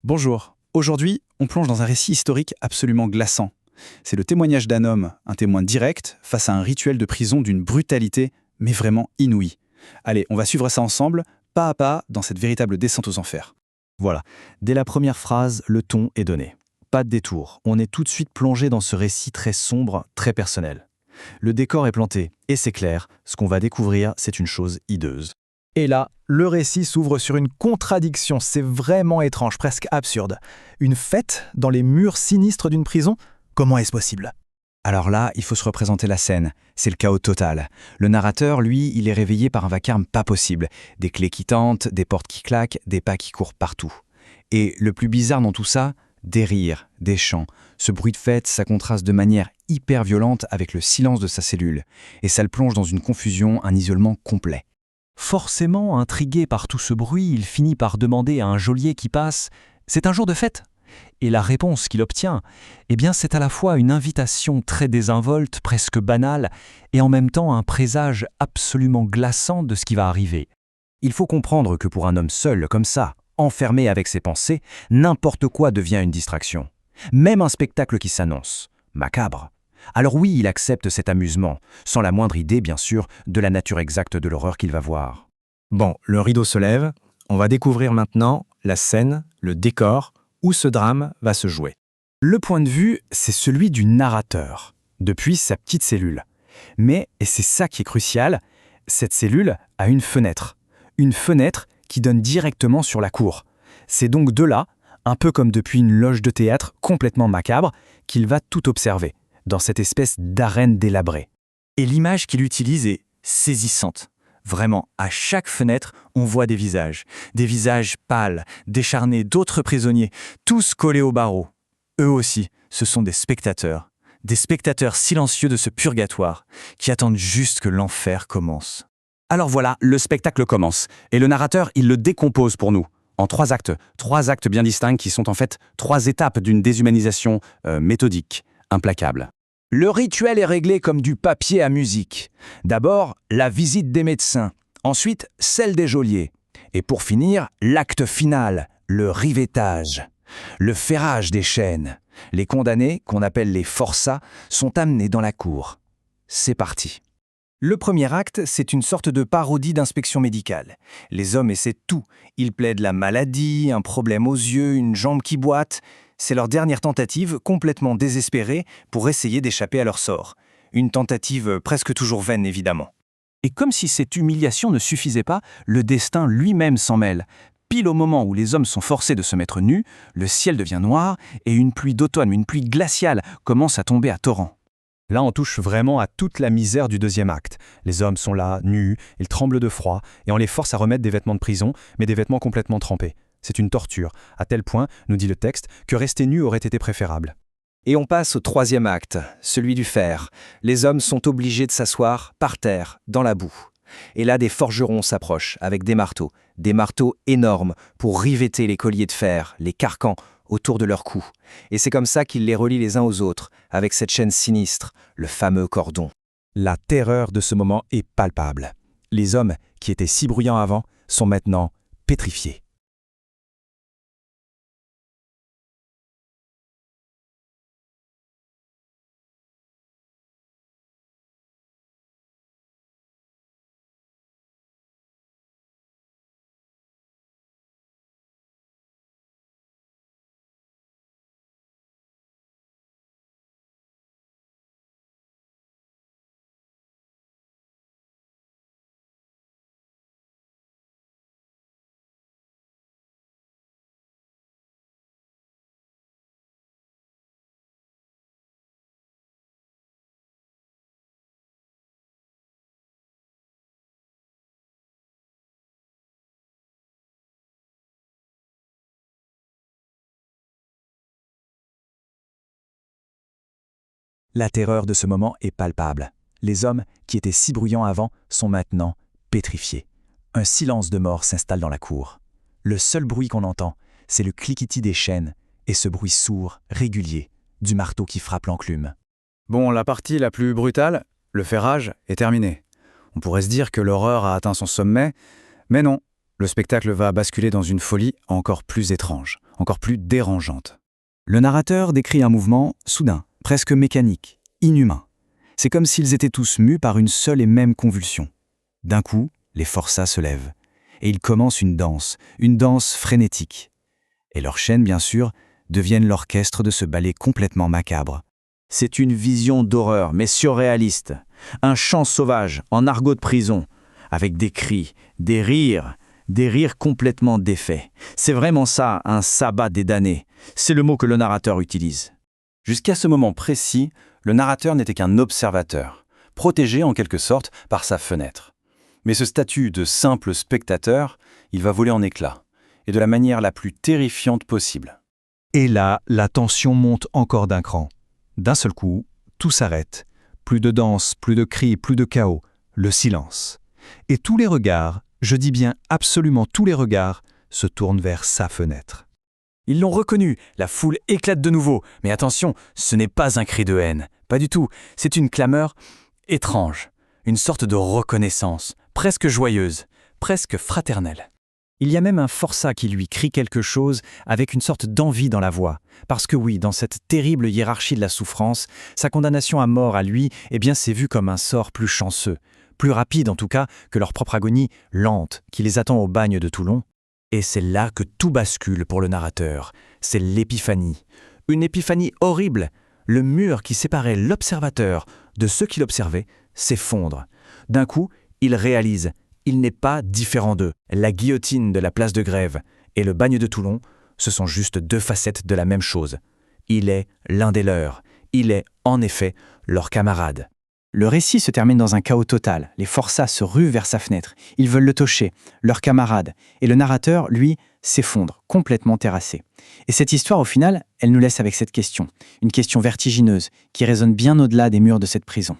Bonjour. Aujourd'hui, on plonge dans un récit historique absolument glaçant. C'est le témoignage d'un homme, un témoin direct, face à un rituel de prison d'une brutalité, mais vraiment inouïe. Allez, on va suivre ça ensemble, pas à pas, dans cette véritable descente aux enfers. Voilà, dès la première phrase, le ton est donné. Pas de détour, on est tout de suite plongé dans ce récit très sombre, très personnel. Le décor est planté, et c'est clair, ce qu'on va découvrir, c'est une chose hideuse. Et là, le récit s'ouvre sur une contradiction, c'est vraiment étrange, presque absurde. Une fête dans les murs sinistres d'une prison? Comment est-ce possible? Alors là, il faut se représenter la scène. C'est le chaos total. Le narrateur, lui, il est réveillé par un vacarme pas possible. Des clés qui tentent, des portes qui claquent, des pas qui courent partout. Et le plus bizarre dans tout ça, des rires, des chants. Ce bruit de fête, ça contraste de manière hyper violente avec le silence de sa cellule. Et ça le plonge dans une confusion, un isolement complet. Forcément, intrigué par tout ce bruit, il finit par demander à un geôlier qui passe « C'est un jour de fête ?» Et la réponse qu'il obtient, eh bien, c'est à la fois une invitation très désinvolte, presque banale, et en même temps un présage absolument glaçant de ce qui va arriver. Il faut comprendre que pour un homme seul, comme ça, enfermé avec ses pensées, n'importe quoi devient une distraction. Même un spectacle qui s'annonce. Macabre. Alors oui, il accepte cet amusement, sans la moindre idée, bien sûr, de la nature exacte de l'horreur qu'il va voir. Bon, le rideau se lève, on va découvrir maintenant la scène, le décor, où ce drame va se jouer. Le point de vue, c'est celui du narrateur, depuis sa petite cellule. Mais, et c'est ça qui est crucial, cette cellule a une fenêtre. Une fenêtre qui donne directement sur la cour. C'est donc de là, un peu comme depuis une loge de théâtre complètement macabre, qu'il va tout observer, dans cette espèce d'arène délabrée. Et l'image qu'il utilise est saisissante. Vraiment, à chaque fenêtre, on voit des visages pâles, décharnés, d'autres prisonniers, tous collés aux barreaux. Eux aussi, ce sont des spectateurs silencieux de ce purgatoire, qui attendent juste que l'enfer commence. Alors voilà, le spectacle commence, et le narrateur, il le décompose pour nous, en 3 actes bien distincts qui sont en fait 3 étapes d'une déshumanisation méthodique, implacable. Le rituel est réglé comme du papier à musique. D'abord, la visite des médecins, ensuite celle des geôliers. Et pour finir, l'acte final, le rivetage, le ferrage des chaînes. Les condamnés, qu'on appelle les forçats, sont amenés dans la cour. C'est parti. Le premier acte, c'est une sorte de parodie d'inspection médicale. Les hommes essaient tout. Ils plaident la maladie, un problème aux yeux, une jambe qui boite. C'est leur dernière tentative, complètement désespérée, pour essayer d'échapper à leur sort. Une tentative presque toujours vaine, évidemment. Et comme si cette humiliation ne suffisait pas, le destin lui-même s'en mêle. Pile au moment où les hommes sont forcés de se mettre nus, le ciel devient noir et une pluie d'automne, une pluie glaciale, commence à tomber à torrents. Là, on touche vraiment à toute la misère du deuxième acte. Les hommes sont là, nus, ils tremblent de froid, et on les force à remettre des vêtements de prison, mais des vêtements complètement trempés. C'est une torture, à tel point, nous dit le texte, que rester nu aurait été préférable. Et on passe au troisième acte, celui du fer. Les hommes sont obligés de s'asseoir par terre, dans la boue. Et là, des forgerons s'approchent avec des marteaux énormes pour riveter les colliers de fer, les carcans, autour de leur cou. Et c'est comme ça qu'ils les relient les uns aux autres, avec cette chaîne sinistre, le fameux cordon. La terreur de ce moment est palpable. Les hommes, qui étaient si bruyants avant, sont maintenant pétrifiés. La terreur de ce moment est palpable. Les hommes, qui étaient si bruyants avant, sont maintenant pétrifiés. Un silence de mort s'installe dans la cour. Le seul bruit qu'on entend, c'est le cliquetis des chaînes et ce bruit sourd, régulier, du marteau qui frappe l'enclume. Bon, la partie la plus brutale, le ferrage, est terminée. On pourrait se dire que l'horreur a atteint son sommet, mais non. Le spectacle va basculer dans une folie encore plus étrange, encore plus dérangeante. Le narrateur décrit un mouvement soudain, presque mécanique, inhumain. C'est comme s'ils étaient tous mus par une seule et même convulsion. D'un coup, les forçats se lèvent, et ils commencent une danse frénétique. Et leurs chaînes, bien sûr, deviennent l'orchestre de ce ballet complètement macabre. C'est une vision d'horreur, mais surréaliste. Un chant sauvage, en argot de prison, avec des cris, des rires complètement défaits. C'est vraiment ça, un sabbat des damnés. C'est le mot que le narrateur utilise. Jusqu'à ce moment précis, le narrateur n'était qu'un observateur, protégé en quelque sorte par sa fenêtre. Mais ce statut de simple spectateur, il va voler en éclats, et de la manière la plus terrifiante possible. Et là, la tension monte encore d'un cran. D'un seul coup, tout s'arrête. Plus de danse, plus de cris, plus de chaos. Le silence. Et tous les regards, je dis bien absolument tous les regards, se tournent vers sa fenêtre. Ils l'ont reconnu, la foule éclate de nouveau. Mais attention, ce n'est pas un cri de haine. Pas du tout. C'est une clameur étrange. Une sorte de reconnaissance, presque joyeuse, presque fraternelle. Il y a même un forçat qui lui crie quelque chose avec une sorte d'envie dans la voix. Parce que oui, dans cette terrible hiérarchie de la souffrance, sa condamnation à mort à lui, eh bien c'est vu comme un sort plus chanceux, plus rapide en tout cas que leur propre agonie lente qui les attend au bagne de Toulon. Et c'est là que tout bascule pour le narrateur. C'est l'épiphanie. Une épiphanie horrible. Le mur qui séparait l'observateur de ceux qui l'observaient s'effondre. D'un coup, il réalise. Il n'est pas différent d'eux. La guillotine de la place de Grève et le bagne de Toulon, ce sont juste deux facettes de la même chose. Il est l'un des leurs. Il est, en effet, leur camarade. Le récit se termine dans un chaos total. Les forçats se ruent vers sa fenêtre. Ils veulent le toucher, leur camarade. Et le narrateur, lui, s'effondre, complètement terrassé. Et cette histoire, au final, elle nous laisse avec cette question. Une question vertigineuse qui résonne bien au-delà des murs de cette prison.